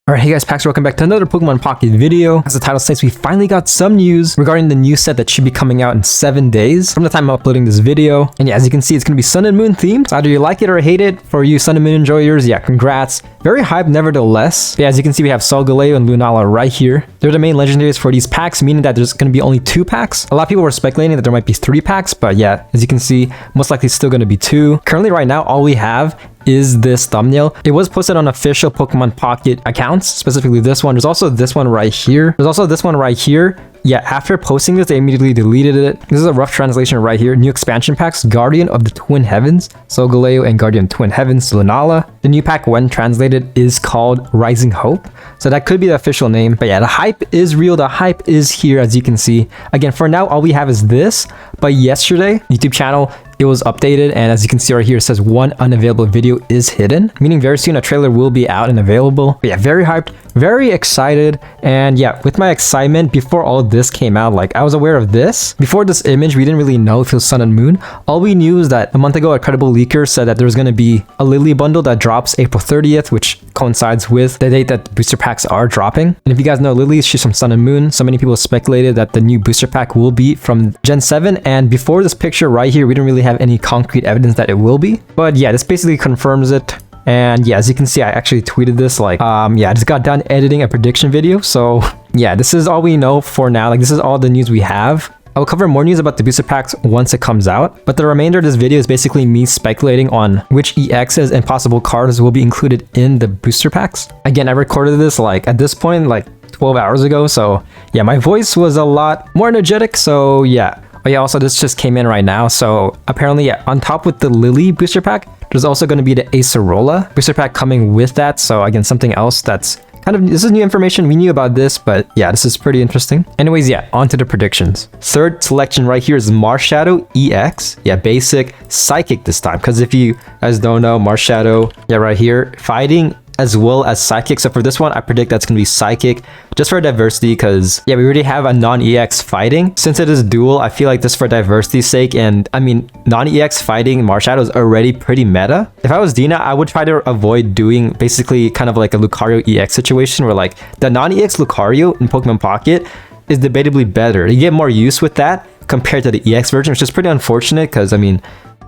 Alright, hey guys, Pax, welcome back to another Pokemon Pocket video. As the title states, we finally got some news regarding the new set that should be coming out in 7 days from the time I'm uploading this video. And yeah, as you can see, it's going to be Sun and Moon themed. So either you like it or hate it. For you Sun and Moon enjoyers, yeah, congrats. Very hyped nevertheless. But yeah, as you can see, we have Solgaleo and Lunala right here. They're the main legendaries for these packs, meaning that there's going to be only 2 packs. A lot of people were speculating that there might be 3 packs, but yeah, as you can see, most likely it's still going to be 2. Currently right now, all we have is this thumbnail. It was posted on official Pokemon Pocket accounts, specifically this one. There's also this one right here. There's also this one right here. Yeah, after posting this, they immediately deleted it. This is a rough translation right here. New expansion packs, Guardian of the Twin Heavens, Solgaleo and Guardian of Twin Heavens, Lunala. The new pack, when translated, is called Rising Hope. So that could be the official name. But yeah, the hype is real. The hype is here, as you can see. Again, for now, all we have is this. But yesterday, YouTube channel, it was updated, and as you can see right here, it says one unavailable video is hidden, meaning very soon a trailer will be out and available. But yeah, very hyped, very excited. And yeah, with my excitement, before all of this came out, like I was aware of this. Before this image, we didn't really know if it was Sun and Moon. All we knew is that a month ago, a credible leaker said that there was going to be a Lily bundle that drops April 30th, which coincides with the date that the booster packs are dropping. And if you guys know Lily, she's from Sun and Moon. So many people speculated that the new booster pack will be from Gen 7. And before this picture right here, we didn't really have any concrete evidence that it will be. But yeah, this basically confirms it. And yeah, as you can see, I actually tweeted this like, yeah, I just got done editing a prediction video. So yeah, this is all we know for now. Like, this is all the news we have. I'll cover more news about the booster packs once it comes out, but the remainder of this video is basically me speculating on which EXs and possible cards will be included in the booster packs. Again, I recorded this like at this point like 12 hours ago, so yeah, my voice was a lot more energetic, so yeah. Oh yeah, also this just came in right now, so apparently, yeah, on top with the Lily booster pack, there's also going to be the Acerola booster pack coming with that, so again, something else that's kind of, this is new information. We knew about this, but yeah, this is pretty interesting. Anyways, yeah, on to the predictions. Third selection right here is Marshadow EX. Yeah, basic psychic this time, because if you guys don't know, Marshadow, yeah, right here, fighting as well as psychic. So for this one, I predict that's gonna be psychic, just for diversity, because yeah, we already have a non-EX fighting. Since it is dual, I feel like this for diversity's sake, and I mean, non-EX fighting Marshadow is already pretty meta. If I was Dina, I would try to avoid doing basically kind of like a Lucario EX situation, where like the non-EX Lucario in Pokemon Pocket is debatably better. You get more use with that compared to the EX version, which is pretty unfortunate, because I mean,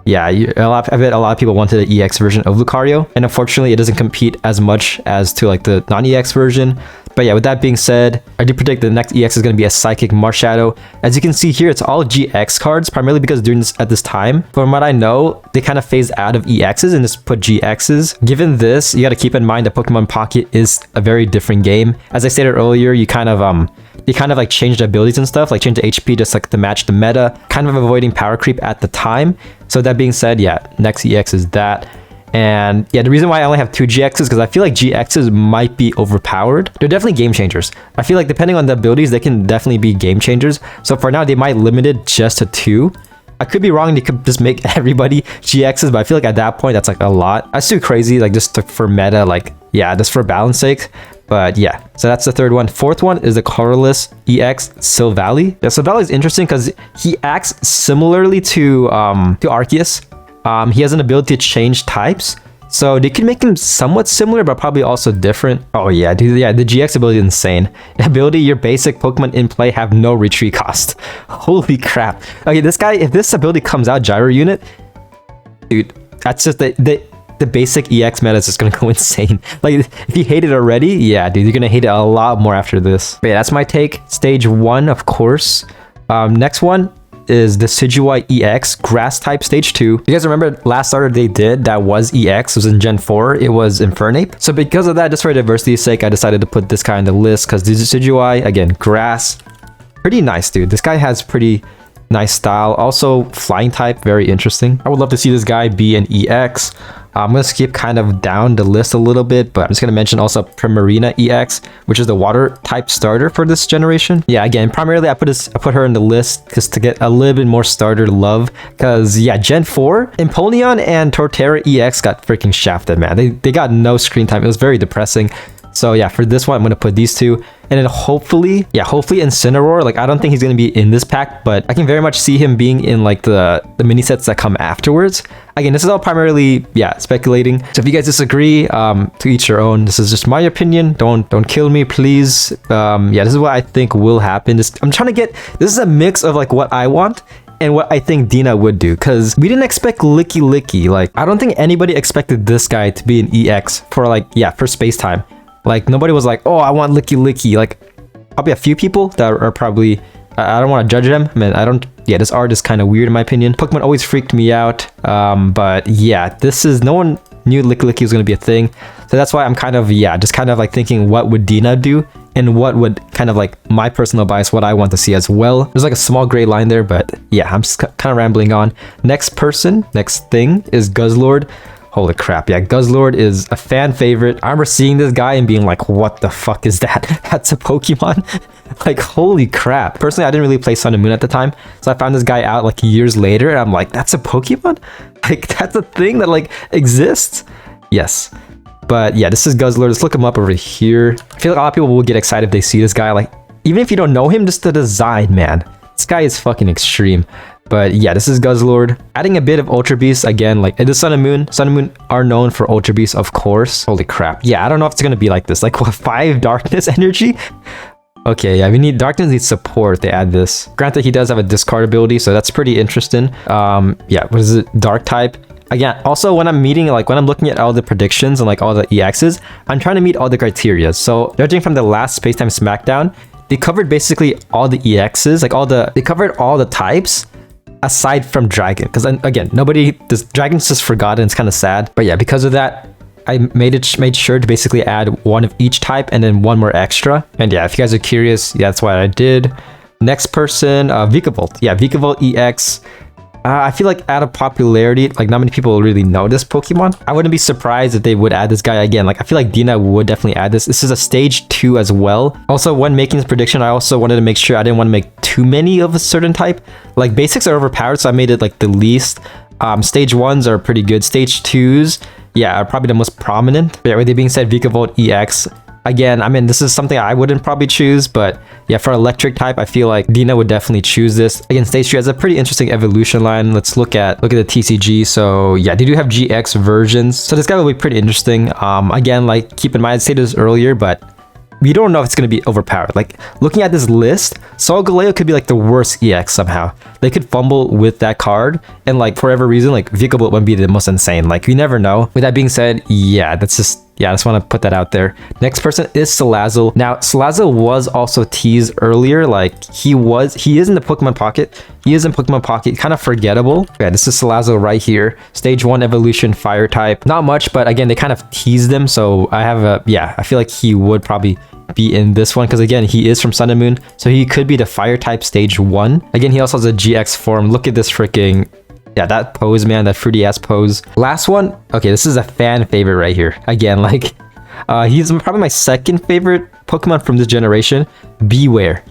yeah, I bet a lot of people wanted the EX version of Lucario, and unfortunately it doesn't compete as much as to like the non-EX version. But yeah, with that being said, I do predict the next EX is going to be a Psychic Marshadow. As you can see here, it's all GX cards, primarily because during this, at this time, from what I know, they kind of phased out of EXs and just put GXs. Given this, you got to keep in mind that Pokemon Pocket is a very different game. As I stated earlier, you kind of like changed the abilities and stuff, like change the HP just like to match the meta, kind of avoiding power creep at the time. So that being said, yeah, next EX is that. And yeah, the reason why I only have 2 GXs is because I feel like GXs might be overpowered. They're definitely game changers. I feel like depending on the abilities, they can definitely be game changers. So for now, they might limit it just to 2. I could be wrong, they could just make everybody GXs, but I feel like at that point, that's like a lot. That's too crazy, like just for meta, like, yeah, just for balance sake. But yeah, so that's the third one. Fourth one is the colorless EX Silvally. Yeah, Silvally is interesting because he acts similarly to Arceus. He has an ability to change types, so they can make him somewhat similar, but probably also different. Oh yeah, dude, yeah, the GX ability is insane. The ability, your basic Pokemon in play have no retreat cost. Holy crap. Okay, this guy, if this ability comes out, Gyro Unit, dude, that's just the basic EX meta is just gonna go insane. Like, if you hate it already, yeah, dude, you're gonna hate it a lot more after this. But yeah, that's my take. Stage 1, of course. Next one is the Decidueye EX Grass type Stage 2. You guys remember last starter they did that was EX, it was in Gen 4, it was Infernape. So because of that, just for diversity's sake, I decided to put this guy on the list, because the Decidueye, again, Grass, pretty nice, dude. This guy has pretty nice style. Also, flying type, very interesting. I would love to see this guy be an EX. I'm going to skip kind of down the list a little bit, but I'm just going to mention also Primarina EX, which is the water type starter for this generation. Yeah, again, primarily I put her in the list just to get a little bit more starter love, because yeah, Gen 4, Empoleon and Torterra EX got freaking shafted, man. They got no screen time. It was very depressing. So yeah, for this one, I'm going to put these two. And then hopefully, yeah, hopefully Incineroar. Like, I don't think he's going to be in this pack, but I can very much see him being in like the mini sets that come afterwards. Again, this is all primarily, yeah, speculating. So if you guys disagree, to each their own. This is just my opinion. Don't kill me, please. Yeah, this is what I think will happen. I'm trying to get, this is a mix of like what I want and what I think Dina would do, because we didn't expect Licky Licky. Like, I don't think anybody expected this guy to be an EX for like, yeah, for space time. Like, nobody was like, oh, I want Licky Licky. Like, probably a few people that are probably, I don't want to judge them. I mean, yeah, this art is kind of weird in my opinion. Pokemon always freaked me out. But yeah, no one knew Licky Licky was going to be a thing. So that's why I'm kind of, yeah, just kind of like thinking what would Dina do and what would kind of like my personal bias, what I want to see as well. There's like a small gray line there, but yeah, I'm just kind of rambling on. Next thing is Guzzlord. Holy crap, yeah, Guzzlord is a fan favorite. I remember seeing this guy and being like, what the fuck is that? That's a Pokemon? Like, holy crap. Personally, I didn't really play Sun and Moon at the time, so I found this guy out like years later, and I'm like, that's a Pokemon? Like, that's a thing that like exists? Yes. But yeah, this is Guzzlord. Let's look him up over here. I feel like a lot of people will get excited if they see this guy. Like, even if you don't know him, just the design, man. This guy is fucking extreme. But yeah, this is Guzzlord. Adding a bit of Ultra Beast again, like it is Sun and Moon. Sun and Moon are known for Ultra Beast, of course. Holy crap. Yeah, I don't know if it's gonna be like this. Like, what, 5 Darkness energy? Okay, yeah, Darkness needs support. They add this. Granted, he does have a discard ability, so that's pretty interesting. Yeah, what is it? Dark type. Again, also when I'm looking at all the predictions and like all the EXs, I'm trying to meet all the criteria. So judging from the last Spacetime Smackdown, they covered basically all the EXs, like they covered all the types aside from Dragon. Because again, Dragon's just forgotten. It's kind of sad. But yeah, because of that, I made sure to basically add one of each type and then one more extra. And yeah, if you guys are curious, yeah, that's what I did. Next person, Vikavolt. Yeah, Vikavolt EX. I feel like out of popularity, like not many people really know this Pokemon. I wouldn't be surprised if they would add this guy again. Like, I feel like Dina would definitely add this. This is a stage 2 as well. Also, when making this prediction, I also wanted to make sure I didn't want to make too many of a certain type. Like, basics are overpowered, so I made it like the least. Stage 1s are pretty good. Stage 2s, yeah, are probably the most prominent. But yeah, with that being said, Vikavolt EX. Again, I mean, this is something I wouldn't probably choose, but yeah, for electric type, I feel like Dina would definitely choose this. Again, stage 3 has a pretty interesting evolution line. Let's look at the TCG. So yeah, they do have GX versions. So this guy will be pretty interesting. Again, like, keep in mind, I said this earlier, but we don't know if it's going to be overpowered. Like, looking at this list, Solgaleo could be like the worst EX somehow. They could fumble with that card, and like, for whatever reason, like Vikavolt would be the most insane. Like, we never know. With that being said, yeah, I just want to put that out there. Next person is Salazzle. Now, Salazzle was also teased earlier. Like, he is in the Pokemon Pocket. He is in Pokemon Pocket, kind of forgettable. Yeah, this is Salazzle right here. Stage 1 evolution, fire type. Not much, but again, they kind of teased him. So I feel like he would probably be in this one, because again, he is from Sun and Moon, so he could be the fire type stage 1. Again, he also has a GX form. Look at this freaking, yeah, that pose, man, that fruity ass pose. Last one, okay, this is a fan favorite right here. Again, like, he's probably my second favorite Pokemon from this generation. Beware.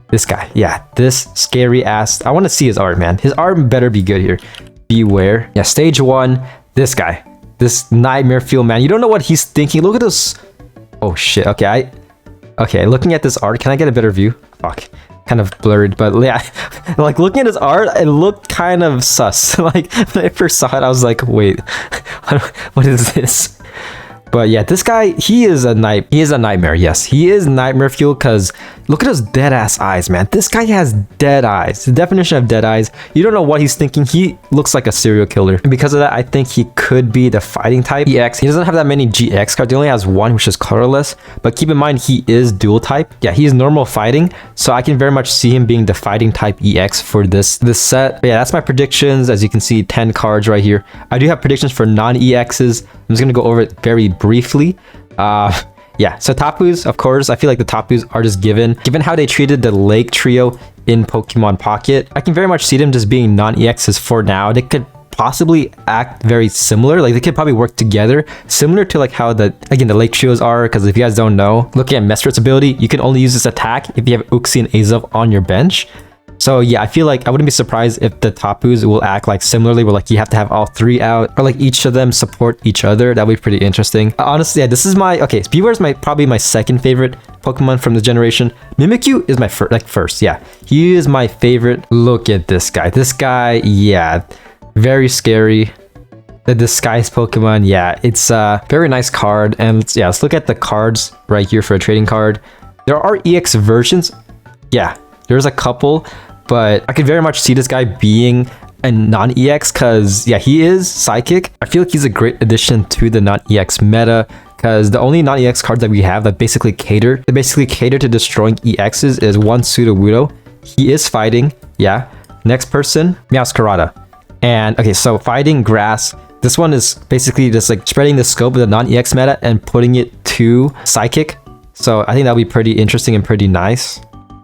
This guy, yeah, this scary ass. I want to see his art, man. His art better be good here. Beware. Yeah, stage 1, this guy, this Nightmare Fuel, man. You don't know what he's thinking. Look at this. Oh shit. Okay, looking at this art, can I get a better view? Fuck, kind of blurred, but yeah, like, looking at his art, it looked kind of sus. Like, when I first saw it, I was like, wait, what is this? But yeah, this guy, he is a nightmare. Yes, he is Nightmare Fuel, because look at his dead ass eyes, man. This guy has dead eyes. The definition of dead eyes, you don't know what he's thinking. He looks like a serial killer, and because of that, I think he could be the fighting type EX. He doesn't have that many GX cards. He only has one, which is colorless, but keep in mind, he is dual type. Yeah, he's normal fighting, so I can very much see him being the fighting type EX for this set. But yeah, that's my predictions. As you can see, 10 cards right here. I do have predictions for non-EXs. I'm just gonna go over it very briefly. Yeah, so Tapus, of course, I feel like the Tapus are just given how they treated the Lake Trio in Pokemon Pocket. I can very much see them just being non-EXs for now. They could possibly act very similar. Like, they could probably work together, similar to like how the Lake Trios are. Because if you guys don't know, looking at Mesprit's ability, you can only use this attack if you have Uxie and Azov on your bench. So yeah, I feel like I wouldn't be surprised if the Tapus will act like similarly, where like you have to have all 3 out, or like each of them support each other. That'd be pretty interesting. Honestly, yeah, this is my, okay, Bewear is probably my second favorite Pokemon from this generation. Mimikyu is my first, yeah. He is my favorite. Look at this guy. This guy, yeah, very scary. The Disguise Pokemon, yeah, it's a very nice card. And let's look at the cards right here for a trading card. There are EX versions. Yeah, there's a couple, but I could very much see this guy being a non-EX because, yeah, he is Psychic. I feel like he's a great addition to the non-EX meta because the only non-EX cards that we have that basically cater to destroying EXs is one Sudowoodo. He is fighting, yeah. Next person, Meowscarada. And okay, so fighting grass. This one is basically just like spreading the scope of the non-EX meta and putting it to Psychic. So I think that'll be pretty interesting and pretty nice.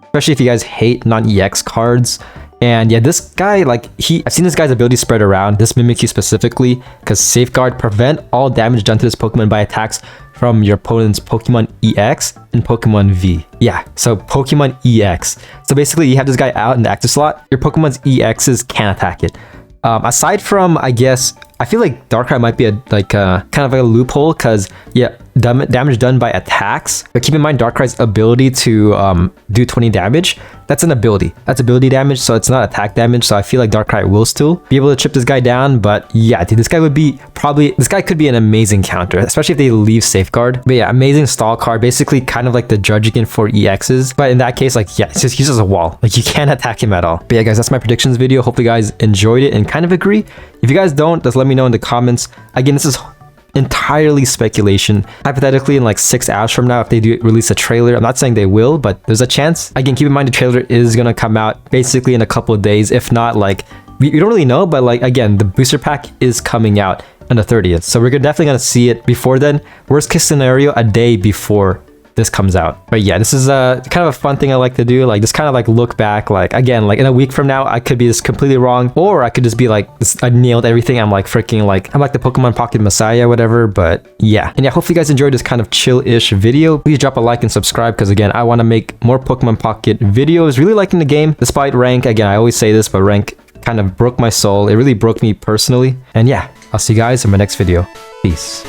Especially if you guys hate non-EX cards. And yeah, this guy, like, I've seen this guy's ability spread around, this Mimikyu specifically, because Safeguard, prevent all damage done to this Pokemon by attacks from your opponent's Pokemon EX and Pokemon V. Yeah, so Pokemon EX. So basically, you have this guy out in the active slot, your Pokemon's EXs can't attack it. Aside from, I guess, I feel like Darkrai might be kind of like a loophole because, yeah, damage done by attacks. But keep in mind Darkrai's ability to do 20 damage, that's an ability. That's ability damage, so it's not attack damage. So I feel like Darkrai will still be able to chip this guy down. But yeah, dude, this guy could be an amazing counter, especially if they leave Safeguard. But yeah, amazing stall card, basically kind of like the Judge again for EXs. But in that case, like, yeah, it's just uses a wall. Like, you can't attack him at all. But yeah, guys, that's my predictions video. Hope you guys enjoyed it and kind of agree. If you guys don't, just let me know in the comments. Again, this is entirely speculation. Hypothetically, in like 6 hours from now, if they do release a trailer, I'm not saying they will, but there's a chance. Again, keep in mind the trailer is gonna come out basically in a couple of days. If not, like, we don't really know, but like, again, the booster pack is coming out on the 30th, so we're definitely gonna see it before then. Worst case scenario, a day before this comes out. But yeah, this is kind of a fun thing I like to do, like just kind of like look back, like again, like in a week from now I could be just completely wrong, or I could just be like, I nailed everything, I'm like freaking like, I'm like the Pokemon Pocket Messiah, whatever. But yeah, and yeah, hopefully you guys enjoyed this kind of chill-ish video. Please drop a like and subscribe because again, I want to make more Pokemon Pocket videos. Really liking the game despite rank. Again, I always say this, but rank kind of broke my soul. It really broke me personally. And yeah, I'll see you guys in my next video. Peace.